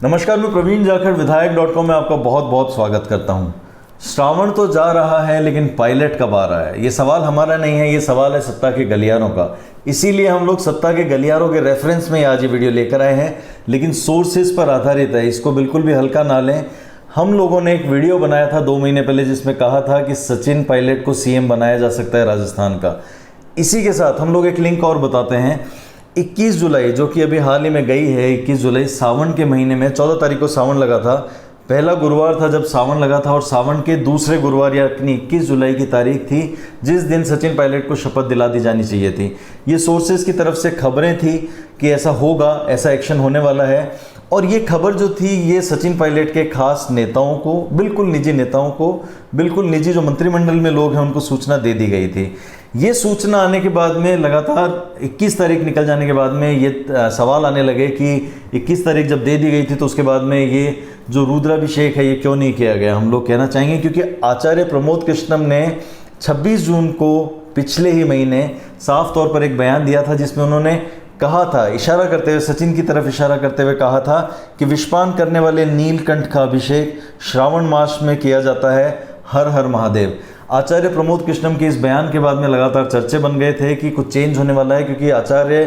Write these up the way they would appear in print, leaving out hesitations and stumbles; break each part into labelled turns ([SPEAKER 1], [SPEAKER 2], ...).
[SPEAKER 1] नमस्कार, मैं प्रवीण जाखड़ विधायक.com में आपका बहुत बहुत स्वागत करता हूं। श्रावण तो जा रहा है, लेकिन पायलट कब आ रहा है? ये सवाल हमारा नहीं है, ये सवाल है सत्ता के गलियारों का। इसीलिए हम लोग सत्ता के गलियारों के रेफरेंस में आज ये वीडियो लेकर आए हैं, लेकिन सोर्सेज पर आधारित है, इसको बिल्कुल भी हल्का ना लें। हम लोगों ने एक वीडियो बनाया था 2 महीने पहले, जिसमें कहा था कि सचिन पायलट को सीएम बनाया जा सकता है राजस्थान का। इसी के साथ हम लोग एक लिंक और बताते हैं। 21 जुलाई जो कि अभी हाल ही में गई है, 21 जुलाई सावन के महीने में 14 तारीख को सावन लगा था। पहला गुरुवार था जब सावन लगा था, और सावन के दूसरे गुरुवार यानी 21 जुलाई की तारीख थी जिस दिन सचिन पायलट को शपथ दिला दी जानी चाहिए थी। ये सोर्सेज की तरफ से खबरें थी कि ऐसा होगा, ऐसा एक्शन होने वाला है। और ये खबर जो थी, ये सचिन पायलट के खास नेताओं को, बिल्कुल निजी नेताओं को, बिल्कुल निजी जो मंत्रिमंडल में लोग हैं उनको सूचना दे दी गई थी। ये सूचना आने के बाद में लगातार 21 तारीख निकल जाने के बाद में ये सवाल आने लगे कि 21 तारीख जब दे दी गई थी तो उसके बाद में ये जो रुद्राभिषेक है ये क्यों नहीं किया गया। हम लोग कहना चाहेंगे क्योंकि आचार्य प्रमोद कृष्णम ने 26 जून को पिछले ही महीने साफ तौर पर एक बयान दिया था, जिसमें उन्होंने कहा था, इशारा करते हुए, सचिन की तरफ इशारा करते हुए कहा था कि विषपान करने वाले नीलकंठ का अभिषेक श्रावण मास में किया जाता है, हर हर महादेव। आचार्य प्रमोद कृष्णम के इस बयान के बाद में लगातार चर्चे बन गए थे कि कुछ चेंज होने वाला है, क्योंकि आचार्य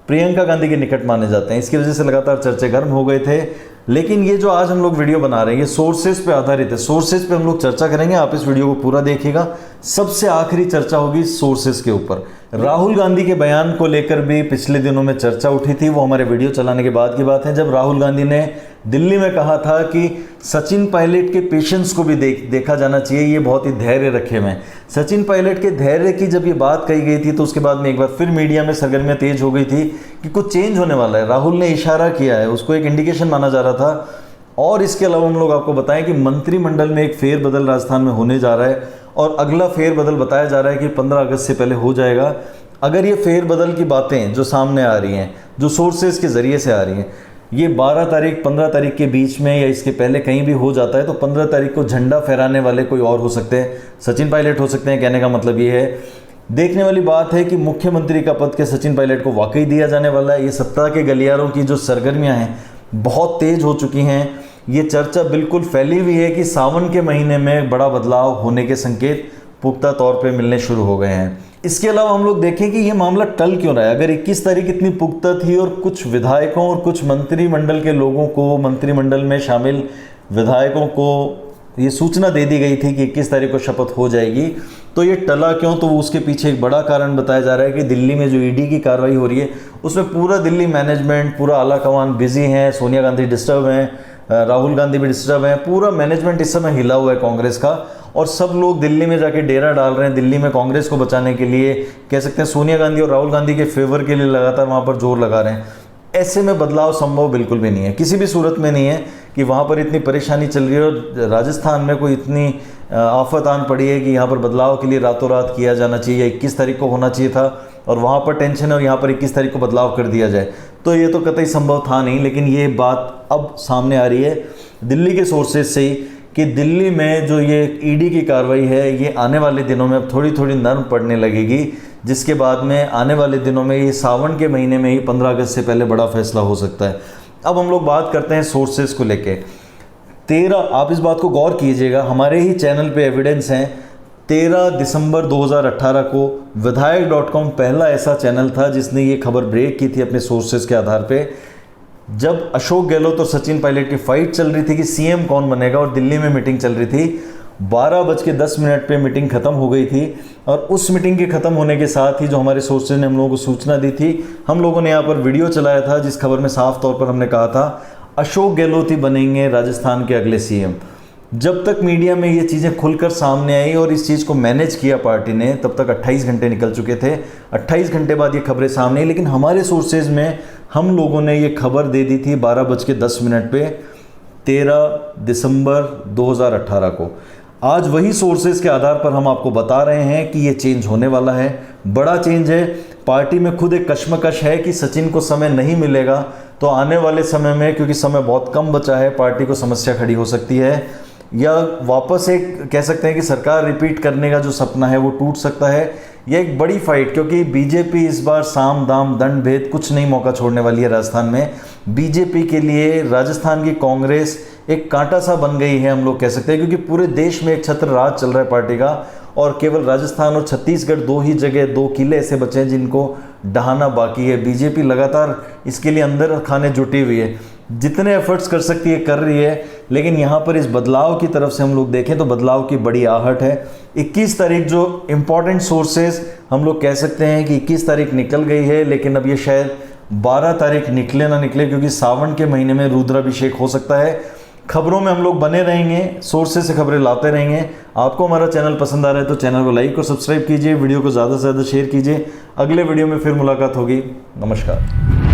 [SPEAKER 1] प्रियंका गांधी के निकट माने जाते हैं। इसकी वजह से लगातार चर्चे गर्म हो गए थे। लेकिन ये जो आज हम लोग वीडियो बना रहे हैं ये सोर्सेज पे आधारित है, सोर्सेज पे हम लोग चर्चा करेंगे। आप इस वीडियो को पूरा देखिएगा, सबसे आखिरी चर्चा होगी सोर्सेज के ऊपर। राहुल गांधी के बयान को लेकर भी पिछले दिनों में चर्चा उठी थी, वो हमारे वीडियो चलाने के बाद की बात है, जब राहुल गांधी ने दिल्ली में कहा था कि सचिन पायलट के पेशेंस को भी देखा जाना चाहिए, ये बहुत ही धैर्य रखे हुए हैं। सचिन पायलट के धैर्य की जब ये बात कही गई थी तो उसके बाद में एक बार फिर मीडिया में सरगर्मियां तेज हो गई थी कि कुछ चेंज होने वाला है। राहुल ने इशारा किया है, उसको एक इंडिकेशन माना जा रहा था। और इसके अलावा हम लोग आपको बताएं कि मंत्रिमंडल में एक फेरबदल राजस्थान में होने जा रहा है, और अगला फेरबदल बताया जा रहा है कि 15 अगस्त से पहले हो जाएगा। अगर ये फेरबदल की बातें जो सामने आ रही हैं, जो सोर्सेज के ज़रिए से आ रही हैं, ये 12 तारीख 15 तारीख के बीच में या इसके पहले कहीं भी हो जाता है, तो 15 तारीख को झंडा फहराने वाले कोई और हो सकते हैं, सचिन पायलट हो सकते हैं। कहने का मतलब ये है, देखने वाली बात है कि मुख्यमंत्री का पद के सचिन पायलट को वाकई दिया जाने वाला है। ये सत्ता के गलियारों की जो सरगर्मियां हैं बहुत तेज हो चुकी हैं। ये चर्चा बिल्कुल फैली हुई है कि सावन के महीने में बड़ा बदलाव होने के संकेत पुख्ता तौर पे मिलने शुरू हो गए हैं। इसके अलावा हम लोग देखें कि ये मामला टल क्यों रहा है। अगर 21 तारीख इतनी पुख्ता थी और कुछ विधायकों और कुछ मंत्रिमंडल के लोगों को, मंत्रिमंडल में शामिल विधायकों को ये सूचना दे दी गई थी कि 21 तारीख को शपथ हो जाएगी, तो ये टला क्यों? तो उसके पीछे एक बड़ा कारण बताया जा रहा है कि दिल्ली में जो ईडी की कार्रवाई हो रही है उसमें पूरा दिल्ली मैनेजमेंट, पूरा आला कमान बिजी है। सोनिया गांधी डिस्टर्ब हैं, राहुल गांधी भी डिस्टर्ब हैं, पूरा मैनेजमेंट इस समय हिला हुआ है कांग्रेस का, और सब लोग दिल्ली में जाके डेरा डाल रहे हैं। दिल्ली में कांग्रेस को बचाने के लिए, कह सकते हैं सोनिया गांधी और राहुल गांधी के फेवर के लिए लगातार वहाँ पर जोर लगा रहे हैं। ऐसे में बदलाव संभव बिल्कुल भी नहीं है, किसी भी सूरत में नहीं है कि वहाँ पर इतनी परेशानी चल रही है और राजस्थान में कोई इतनी आफत आन पड़ी है कि यहाँ पर बदलाव के लिए रातों रात किया जाना चाहिए। 21 तारीख को होना चाहिए था और वहाँ पर टेंशन है, और यहाँ पर 21 तारीख को बदलाव कर दिया जाए, तो ये तो कतई संभव था नहीं। लेकिन ये बात अब सामने आ रही है दिल्ली के सोर्सेज से ही कि दिल्ली में जो ये ईडी की कार्रवाई है ये आने वाले दिनों में अब थोड़ी थोड़ी नर्म पड़ने लगेगी, जिसके बाद में आने वाले दिनों में ये सावन के महीने में ही 15 अगस्त से पहले बड़ा फैसला हो सकता है। अब हम लोग बात करते हैं सोर्सेज को लेके। 13, आप इस बात को गौर कीजिएगा, हमारे ही चैनल पे एविडेंस हैं, 13 दिसंबर 2018 को विधायक.com पहला ऐसा चैनल था जिसने ये खबर ब्रेक की थी अपने सोर्सेज के आधार पे, जब अशोक गहलोत और सचिन पायलट की फाइट चल रही थी कि सीएम कौन बनेगा, और दिल्ली में मीटिंग चल रही थी। 12:10 पे मीटिंग खत्म हो गई थी, और उस मीटिंग के खत्म होने के साथ ही जो हमारे सोर्सेज ने हम लोगों को सूचना दी थी, हम लोगों ने यहाँ पर वीडियो चलाया था जिस खबर में साफ तौर पर हमने कहा था अशोक गहलोत ही बनेंगे राजस्थान के अगले सीएम। जब तक मीडिया में ये चीज़ें खुलकर सामने आई और इस चीज़ को मैनेज किया पार्टी ने, तब तक 28 घंटे निकल चुके थे। 28 घंटे बाद ये खबरें सामने आई, लेकिन हमारे सोर्सेज में हम लोगों ने ये खबर दे दी थी 12:10 पे 13 दिसंबर 2018 को। आज वही सोर्सेज के आधार पर हम आपको बता रहे हैं कि ये चेंज होने वाला है, बड़ा चेंज है। पार्टी में खुद एक कश्मकश है कि सचिन को समय नहीं मिलेगा, तो आने वाले समय में, क्योंकि समय बहुत कम बचा है, पार्टी को समस्या खड़ी हो सकती है, या वापस एक कह सकते हैं कि सरकार रिपीट करने का जो सपना है वो टूट सकता है। यह एक बड़ी फाइट, क्योंकि बीजेपी इस बार साम दाम दंड भेद कुछ नहीं मौका छोड़ने वाली है राजस्थान में। बीजेपी के लिए राजस्थान की कांग्रेस एक कांटा सा बन गई है, हम लोग कह सकते हैं, क्योंकि पूरे देश में एक छत्र राज चल रहा है पार्टी का, और केवल राजस्थान और छत्तीसगढ़ दो ही जगह, दो किले ऐसे बचे हैं जिनको ढहाना बाकी है। बीजेपी लगातार इसके लिए अंदर खाने जुटी हुई है, जितने एफर्ट्स कर सकती है कर रही है, लेकिन यहाँ पर इस बदलाव की तरफ से हम लोग देखें तो बदलाव की बड़ी आहट है। 21 तारीख जो इम्पॉर्टेंट सोर्सेज हम लोग कह सकते हैं कि 21 तारीख निकल गई है, लेकिन अब ये शायद 12 तारीख निकले ना निकले, क्योंकि सावन के महीने में रुद्राभिषेक हो सकता है। खबरों में हम लोग बने रहेंगे, सोर्सेज से खबरें लाते रहेंगे। आपको हमारा चैनल पसंद आ रहा है तो चैनल को लाइक और सब्सक्राइब कीजिए, वीडियो को ज़्यादा से ज़्यादा शेयर कीजिए। अगले वीडियो में फिर मुलाकात होगी। नमस्कार।